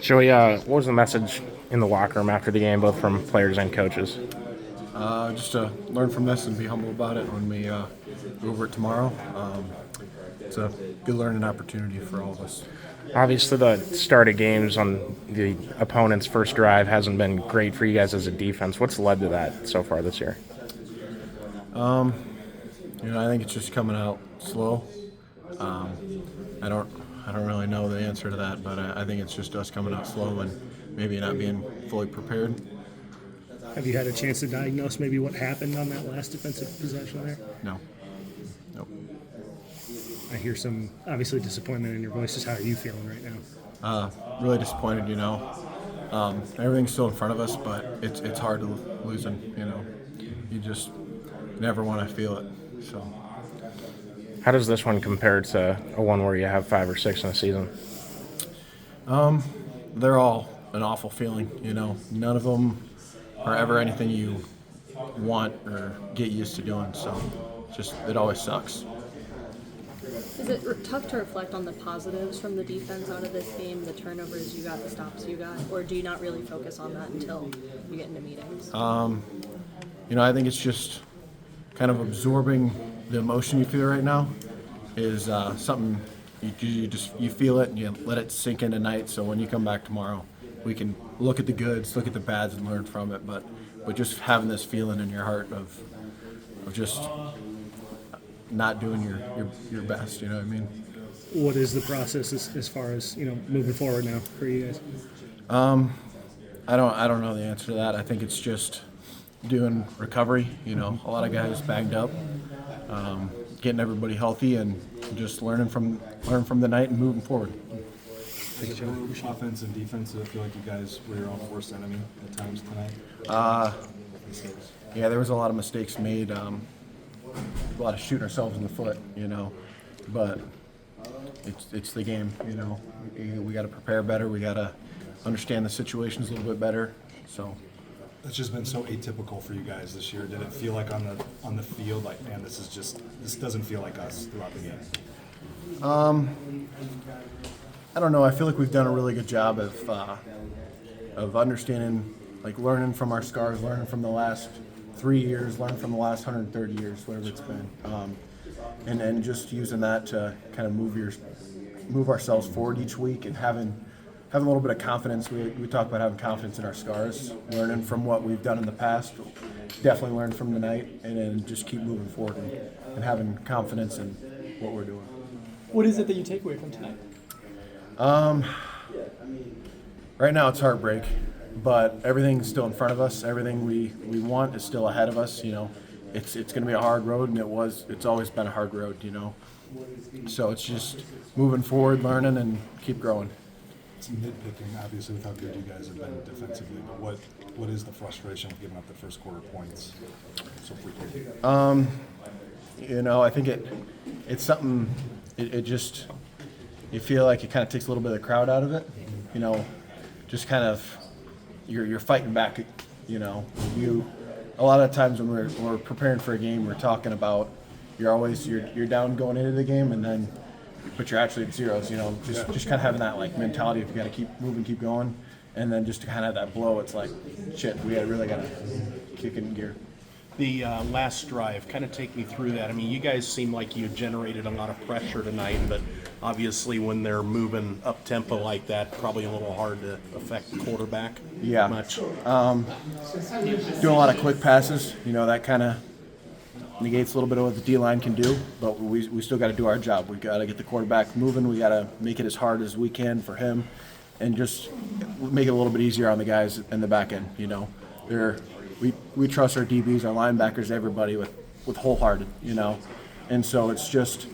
Joey, what was the message in the locker room after the game, both from players and coaches? Just to learn from this and be humble about it when we go over it tomorrow. It's a good learning opportunity for all of us. Obviously, the start of games on the opponent's first drive hasn't been great for you guys as a defense. What's led to that so far this year? I think it's just coming out slow. I don't really know the answer to that, but I think it's just us coming out slow and maybe not being fully prepared. Have you had a chance to diagnose maybe what happened on that last defensive possession there? No. Nope. I hear some obviously disappointment in your voice. Just how are you feeling right now? Really disappointed, everything's still in front of us, but it's hard to losing, You just never want to feel it, so. How does this one compare to a one where you have 5 or 6 in a season? They're all an awful feeling, None of them are ever anything you want or get used to doing, so it always sucks. Is it tough to reflect on the positives from the defense out of this game, the turnovers you got, the stops you got, or do you not really focus on that until you get into meetings? I think it's just kind of absorbing the emotion you feel right now is something you feel it and you let it sink in tonight. So when you come back tomorrow, we can look at the goods, look at the bads, and learn from it. But just having this feeling in your heart of just not doing your best. You know what I mean? What is the process as far as moving forward now for you guys? I don't know the answer to that. I think it's just doing recovery. A lot of guys banged up, getting everybody healthy, and just learn from the night and moving forward. Offense and defense, I feel like you guys were your own worst enemy at times tonight. Yeah, there was a lot of mistakes made. A lot of shooting ourselves in the foot, But it's the game, We got to prepare better. We got to understand the situations a little bit better. So. It's just been so atypical for you guys this year. Did it feel like on the field, like, man, this doesn't feel like us throughout the game? I don't know. I feel like we've done a really good job of understanding, like learning from our scars, learning from the last 3 years, learning from the last 130 years, whatever it's been, and just using that to kind of move ourselves forward each week and having a little bit of confidence. We talk about having confidence in our scars, learning from what we've done in the past, definitely learn from tonight, and then just keep moving forward and having confidence in what we're doing. What is it that you take away from tonight? Right now it's heartbreak, but everything's still in front of us. Everything we want is still ahead of us. It's going to be a hard road, and it's always been a hard road. So it's just moving forward, learning, and keep growing. It's nitpicking, obviously, with how good you guys have been defensively, but what is the frustration of giving up the first quarter points so frequently? I think it's something. It just, you feel like it kind of takes a little bit of the crowd out of it. Just kind of you're fighting back. A lot of times when we're preparing for a game, we're talking about you're down going into the game, and then but you're actually at zeros. Just kind of having that like mentality of you got to keep moving, keep going, and then just to kind of have that blow, it's like shit. We really got to kick it in gear. The last drive, kind of take me through that. I mean, you guys seem like you generated a lot of pressure tonight, but obviously when they're moving up tempo like that, probably a little hard to affect the quarterback. Yeah. Much. Doing a lot of quick passes, that kind of negates a little bit of what the D-line can do, but we still got to do our job. We got to get the quarterback moving. We got to make it as hard as we can for him, and just make it a little bit easier on the guys in the back end. We trust our DBs, our linebackers, everybody with wholehearted. And so it's just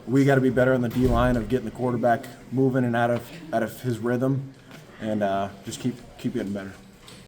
we got to be better on the D-line of getting the quarterback moving and out of his rhythm, and just keep getting better.